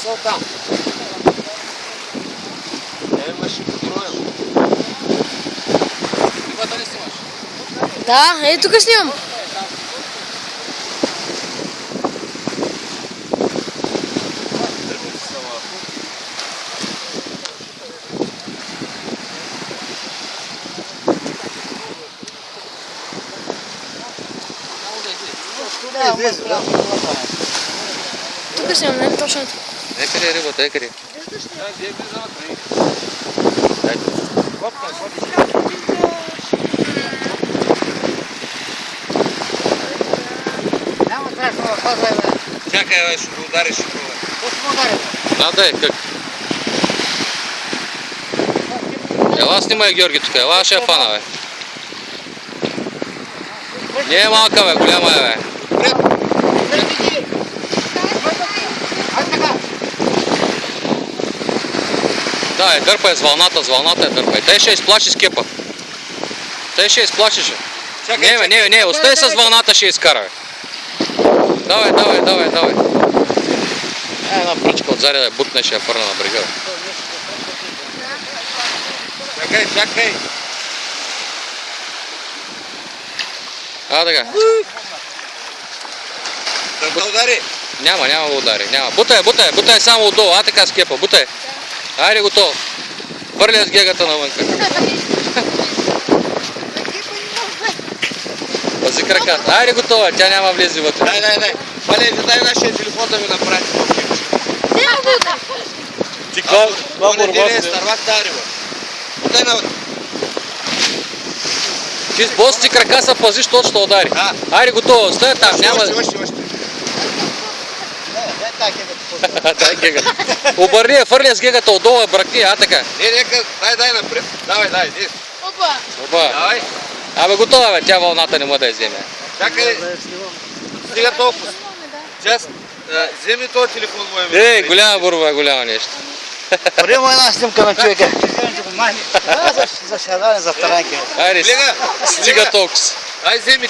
Сол там. Я машину строил. Ты вода не снимаешь? Да, я только сниму. Только сниму, наверное, точно. Екари рибата, екари. Няма страшно, хазай, бе. Чакай, ще го удариш. Какво ще му ударим? Надай, как? Ела снимай Георги тук, ела ще я фана, бе. Не е малка, бе, голяма е, бе. Да, дърпай с вълната я дърпай. Те ще изплачи скепа. Те ще изплачи. Не, остай с вълната, ще изкара. Давай. Една пръчка отзади да я бутне, ще я фърна на брега. Чакай. Така. Да удари. Няма да удари. Бутай само отдолу. Така скепа, бутай. Айде готово. Хвърля с гегата навънка. Пази краката. Айде готова, тя няма влезе вътре. Дай. Валери, дай нашия телефон да ми направи това. Ти какво борба? Старвак дари, бе. Бутай навътре. Ти с бости крака се пазиш, то ще удари. Айде готово, стой там, няма... Още. Дай гегата. Обърни я, фърля с гегата отдолу, бракни, така. Дай напред. Давай. Опа. Давай. Абе готова, бе, тя вълната не може да я вземе. Чакай. Стига толкова. Сейчас вземи този телефон моя. Ей, голяма борба, голямо нещо. Прямо една снимка на човека. За сядане, за таранки. Айде, стига толкова. Ай, вземи.